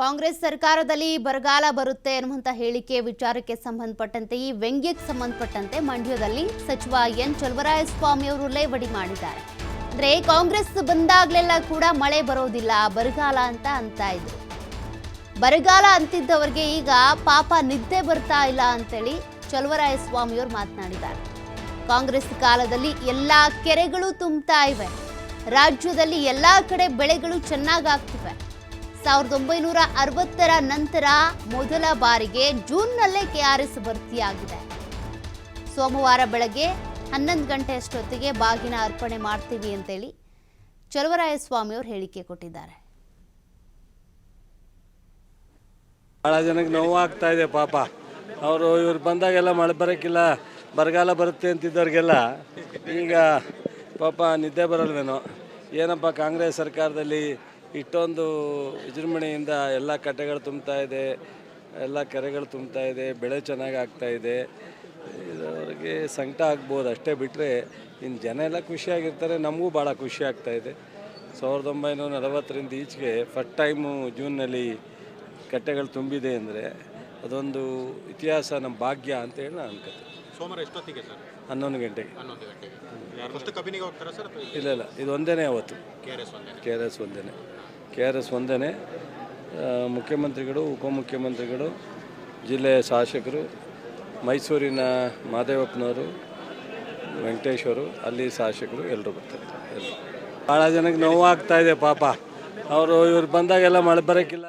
ಕಾಂಗ್ರೆಸ್ ಸರ್ಕಾರದಲ್ಲಿ ಬರಗಾಲ ಬರುತ್ತೆ ಅನ್ನುವಂತ ಹೇಳಿಕೆ ವಿಚಾರಕ್ಕೆ ಸಂಬಂಧಪಟ್ಟಂತೆ ಈ ವ್ಯಂಗ್ಯಕ್ಕೆ ಸಂಬಂಧಪಟ್ಟಂತೆ ಮಂಡ್ಯದಲ್ಲಿ ಸಚಿವ ಎನ್ ಚಲುವರಾಯಸ್ವಾಮಿ ಅವರು ಲೇವಡಿ ಮಾಡಿದ್ದಾರೆ. ಅಂದ್ರೆ ಕಾಂಗ್ರೆಸ್ ಬಂದಾಗಲೆಲ್ಲ ಕೂಡ ಮಳೆ ಬರೋದಿಲ್ಲ, ಬರಗಾಲ ಅಂತ ಇದ್ರು. ಬರಗಾಲ ಅಂತಿದ್ದವರಿಗೆ ಈಗ ಪಾಪ ನಿದ್ದೆ ಬರ್ತಾ ಇಲ್ಲ ಅಂತೇಳಿ ಚಲುವರಾಯಸ್ವಾಮಿ ಅವರು ಮಾತನಾಡಿದ್ದಾರೆ. ಕಾಂಗ್ರೆಸ್ ಕಾಲದಲ್ಲಿ ಎಲ್ಲಾ ಕೆರೆಗಳು ತುಂಬುತ್ತಾ ಇವೆ, ರಾಜ್ಯದಲ್ಲಿ ಎಲ್ಲಾ ಕಡೆ ಬೆಳೆಗಳು ಚೆನ್ನಾಗಾಗ್ತಿವೆ. 1960ರ ನಂತರ ಮೊದಲ ಬಾರಿಗೆ ಜೂನ್ನಲ್ಲೇ ಕೆಆರ್ಎಸ್ ಭರ್ತಿಯಾಗಿದೆ. ಸೋಮವಾರ ಬೆಳಗ್ಗೆ 11 ಗಂಟೆಯಷ್ಟೊತ್ತಿಗೆ ಬಾಗಿನ ಅರ್ಪಣೆ ಮಾಡ್ತೀವಿ ಅಂತೇಳಿ ಚಲುವರಾಯಸ್ವಾಮಿ ಅವರು ಹೇಳಿಕೆ ಕೊಟ್ಟಿದ್ದಾರೆ. ಭಾಳ ಜನಕ್ಕೆ ನೋವಾಗ್ತಾ ಇದೆ ಪಾಪ. ಇವ್ರು ಬಂದಾಗೆಲ್ಲ ಮಳೆ ಬರೋಕ್ಕಿಲ್ಲ, ಬರಗಾಲ ಬರುತ್ತೆ ಅಂತಿದ್ದವ್ರಿಗೆಲ್ಲ ಈಗ ಪಾಪ ನಿದ್ದೆ ಬರಲ್ವೇನೋ. ಏನಪ್ಪ ಕಾಂಗ್ರೆಸ್ ಸರ್ಕಾರದಲ್ಲಿ ಇಷ್ಟೊಂದು ವಿಜೃಂಭಣೆಯಿಂದ ಎಲ್ಲ ಕಟ್ಟೆಗಳು ತುಂಬ್ತಾ ಇದೆ, ಎಲ್ಲ ಕೆರೆಗಳು ತುಂಬ್ತಾ ಇದೆ, ಬೆಳೆ ಚೆನ್ನಾಗಿ ಆಗ್ತಾಯಿದೆ. ಇದವ್ರಿಗೆ ಸಂಕಟ ಆಗ್ಬೋದು ಅಷ್ಟೇ, ಬಿಟ್ಟರೆ ಇನ್ನು ಜನ ಎಲ್ಲ ಖುಷಿಯಾಗಿರ್ತಾರೆ. ನಮಗೂ ಭಾಳ ಖುಷಿ ಆಗ್ತಾಯಿದೆ. 1940ರಿಂದ ಈಚೆಗೆ ಫಸ್ಟ್ ಟೈಮು ಜೂನ್ನಲ್ಲಿ ಕಟ್ಟೆಗಳು ತುಂಬಿದೆ ಅಂದರೆ ಅದೊಂದು ಇತಿಹಾಸ, ನಮ್ಮ ಭಾಗ್ಯ ಅಂತೇಳಿ ನಾನು ಅನ್ಕೋತೀನಿ. ಸೋಮವಾರ ಎಷ್ಟೊತ್ತಿಗೆ ಸರ್? 11 ಗಂಟೆಗೆ. ಇಲ್ಲ, ಇದು ಒಂದೇ ಅವತ್ತು. ಕೆ ಆರ್ ಎಸ್ ಒಂದೇ. ಮುಖ್ಯಮಂತ್ರಿಗಳು, ಉಪಮುಖ್ಯಮಂತ್ರಿಗಳು, ಜಿಲ್ಲೆಯ ಶಾಸಕರು, ಮೈಸೂರಿನ ಮಾದೇವಪ್ಪನವರು, ವೆಂಕಟೇಶ್ವರು, ಅಲ್ಲಿ ಶಾಸಕರು ಎಲ್ಲರೂ ಬರ್ತಾರೆ. ಭಾಳ ಜನಕ್ಕೆ ನೋವಾಗ್ತಾ ಇದೆ ಪಾಪ. ಇವ್ರು ಬಂದಾಗೆಲ್ಲ ಮಳೆ ಬರೋಕ್ಕಿಲ್ಲ.